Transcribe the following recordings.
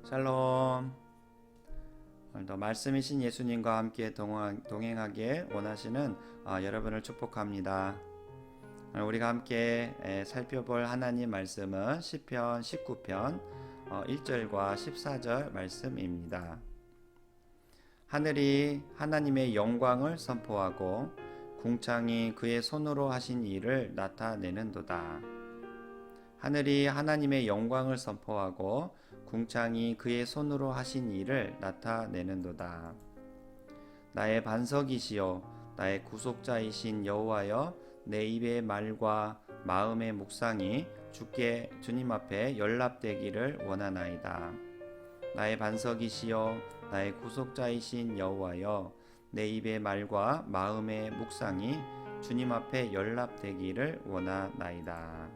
샬롬. 오늘도 말씀이신 예수님과 함께 동행하길 원하시는 여러분을 축복합니다. 오늘 우리가 함께 살펴볼 하나님 말씀은 시편 19편 1절과 14절 말씀입니다. 하늘이 하나님의 영광을 선포하고 궁창이 그의 손으로 하신 일을 나타내는도다. 하늘이 하나님의 영광을 선포하고 궁창이 그의 손으로 하신 일을 나타내는도다. 나의 반석이시요 나의 구속자이신 여호와여, 내 입의 말과 마음의 묵상이 주님 앞에 연락되기를 원하나이다. 나의 반석이시요 나의 구속자이신 여호와여, 내 입의 말과 마음의 묵상이 주님 앞에 연락되기를 원하나이다.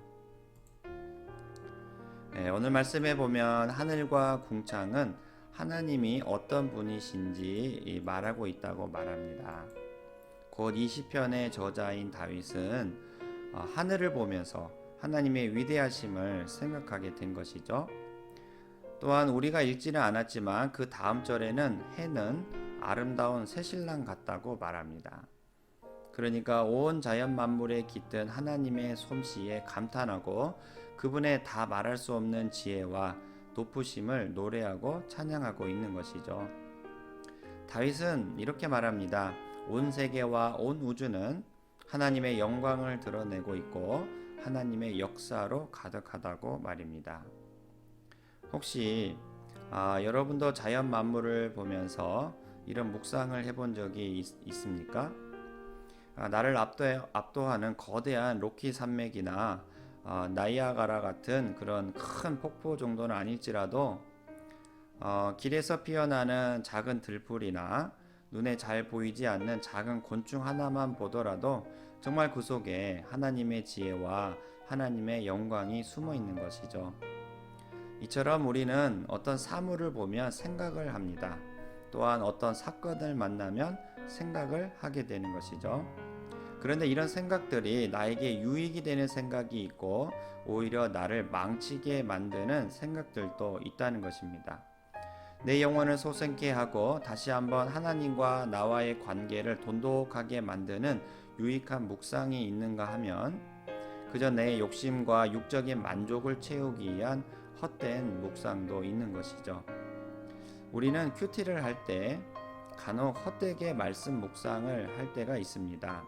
오늘 말씀에 보면 하늘과 궁창은 하나님이 어떤 분이신지 말하고 있다고 말합니다. 곧 이 시편의 저자인 다윗은 하늘을 보면서 하나님의 위대하심을 생각하게 된 것이죠. 또한 우리가 읽지는 않았지만 그 다음 절에는 해는 아름다운 새신랑 같다고 말합니다. 그러니까 온 자연 만물에 깃든 하나님의 솜씨에 감탄하고 그분의 다 말할 수 없는 지혜와 높으심을 노래하고 찬양하고 있는 것이죠. 다윗은 이렇게 말합니다. 온 세계와 온 우주는 하나님의 영광을 드러내고 있고 하나님의 역사로 가득하다고 말입니다. 혹시 여러분도 자연 만물을 보면서 이런 묵상을 해본 적이 있습니까? 나를 압도하는 거대한 로키 산맥이나 나이아가라 같은 그런 큰 폭포 정도는 아닐지라도 길에서 피어나는 작은 들풀이나 눈에 잘 보이지 않는 작은 곤충 하나만 보더라도 정말 그 속에 하나님의 지혜와 하나님의 영광이 숨어 있는 것이죠. 이처럼 우리는 어떤 사물을 보면 생각을 합니다. 또한 어떤 사건을 만나면 생각을 하게 되는 것이죠. 그런데 이런 생각들이 나에게 유익이 되는 생각이 있고 오히려 나를 망치게 만드는 생각들도 있다는 것입니다. 내 영혼을 소생케 하고 다시 한번 하나님과 나와의 관계를 돈독하게 만드는 유익한 묵상이 있는가 하면 그저 내 욕심과 육적인 만족을 채우기 위한 헛된 묵상도 있는 것이죠. 우리는 큐티를 할 때 간혹 헛되게 말씀 묵상을 할 때가 있습니다.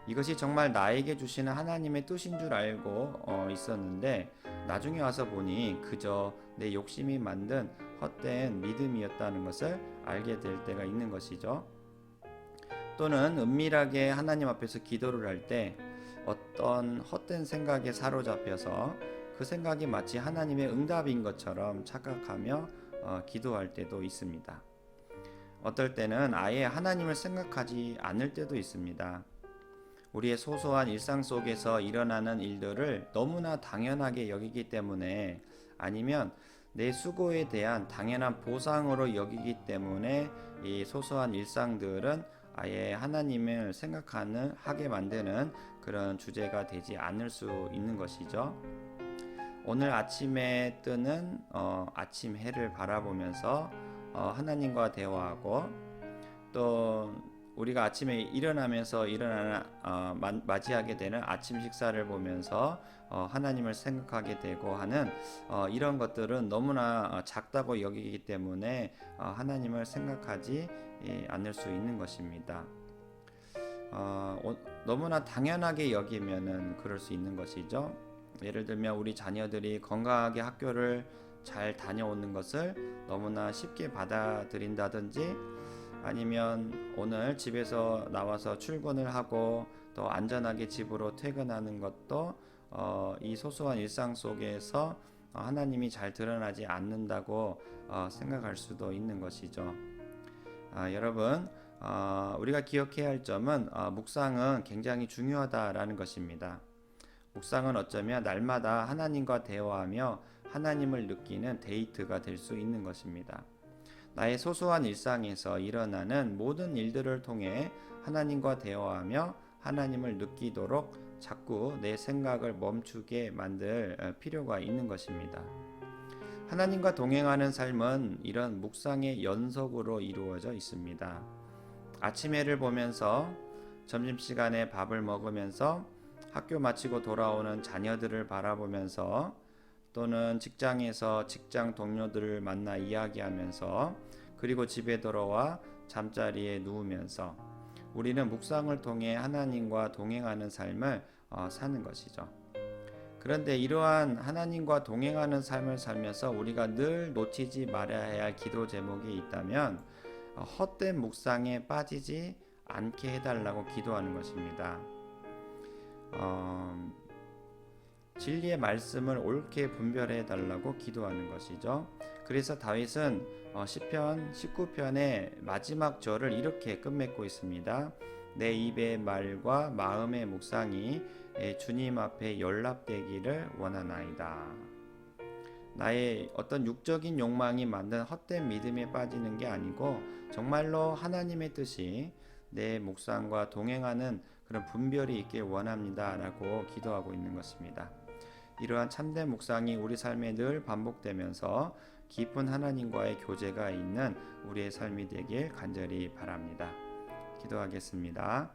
이것이 정말 나에게 주시는 하나님의 뜻인 줄 알고 있었는데 나중에 와서 보니 그저 내 욕심이 만든 헛된 믿음이었다는 것을 알게 될 때가 있는 것이죠. 또는 은밀하게 하나님 앞에서 기도를 할 때 어떤 헛된 생각에 사로잡혀서 그 생각이 마치 하나님의 응답인 것처럼 착각하며 기도할 때도 있습니다. 어떨 때는 아예 하나님을 생각하지 않을 때도 있습니다. 우리의 소소한 일상 속에서 일어나는 일들을 너무나 당연하게 여기기 때문에, 아니면 내 수고에 대한 당연한 보상으로 여기기 때문에 이 소소한 일상들은 아예 하나님을 하게 만드는 그런 주제가 되지 않을 수 있는 것이죠. 오늘 아침에 뜨는 아침 해를 바라보면서 하나님과 대화하고, 또 우리가 아침에 일어나면서 맞이하게 되는 아침 식사를 보면서 하나님을 생각하게 되고 하는 이런 것들은 너무나 작다고 여기기 때문에 하나님을 생각하지 않을 수 있는 것입니다. 너무나 당연하게 여기면은 그럴 수 있는 것이죠. 예를 들면 우리 자녀들이 건강하게 학교를 잘 다녀오는 것을 너무나 쉽게 받아들인다든지, 아니면 오늘 집에서 나와서 출근을 하고 또 안전하게 집으로 퇴근하는 것도 이 소소한 일상 속에서 하나님이 잘 드러나지 않는다고 생각할 수도 있는 것이죠. 여러분, 우리가 기억해야 할 점은 묵상은 굉장히 중요하다라는 것입니다. 묵상은 어쩌면 날마다 하나님과 대화하며 하나님을 느끼는 데이트가 될 수 있는 것입니다. 나의 소소한 일상에서 일어나는 모든 일들을 통해 하나님과 대화하며 하나님을 느끼도록 자꾸 내 생각을 멈추게 만들 필요가 있는 것입니다. 하나님과 동행하는 삶은 이런 묵상의 연속으로 이루어져 있습니다. 아침 해를 보면서, 점심시간에 밥을 먹으면서, 학교 마치고 돌아오는 자녀들을 바라보면서, 또는 직장에서 직장 동료들을 만나 이야기하면서, 그리고 집에 돌아와 잠자리에 누우면서 우리는 묵상을 통해 하나님과 동행하는 삶을 사는 것이죠. 그런데 이러한 하나님과 동행하는 삶을 살면서 우리가 늘 놓치지 말아야 할 기도 제목이 있다면 헛된 묵상에 빠지지 않게 해달라고 기도하는 것입니다. 진리의 말씀을 옳게 분별해 달라고 기도하는 것이죠. 그래서 다윗은 시편 19편의 마지막 절을 이렇게 끝맺고 있습니다. 내 입의 말과 마음의 묵상이 주님 앞에 연락되기를 원하나이다. 나의 어떤 육적인 욕망이 만든 헛된 믿음에 빠지는 게 아니고 정말로 하나님의 뜻이 내 묵상과 동행하는 그런 분별이 있길 원합니다 라고 기도하고 있는 것입니다. 이러한 참된 묵상이 우리 삶에 늘 반복되면서 깊은 하나님과의 교제가 있는 우리의 삶이 되길 간절히 바랍니다. 기도하겠습니다.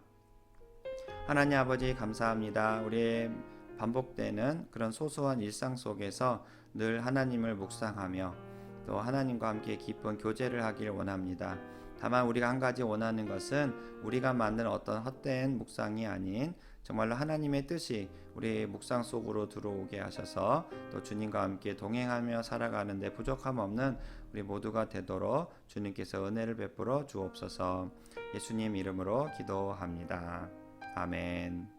하나님 아버지 감사합니다. 우리의 반복되는 그런 소소한 일상 속에서 늘 하나님을 묵상하며 또 하나님과 함께 깊은 교제를 하길 원합니다. 다만 우리가 한 가지 원하는 것은 우리가 만든 어떤 헛된 묵상이 아닌 정말로 하나님의 뜻이 우리의 묵상 속으로 들어오게 하셔서 또 주님과 함께 동행하며 살아가는 데 부족함 없는 우리 모두가 되도록 주님께서 은혜를 베풀어 주옵소서. 예수님 이름으로 기도합니다. 아멘.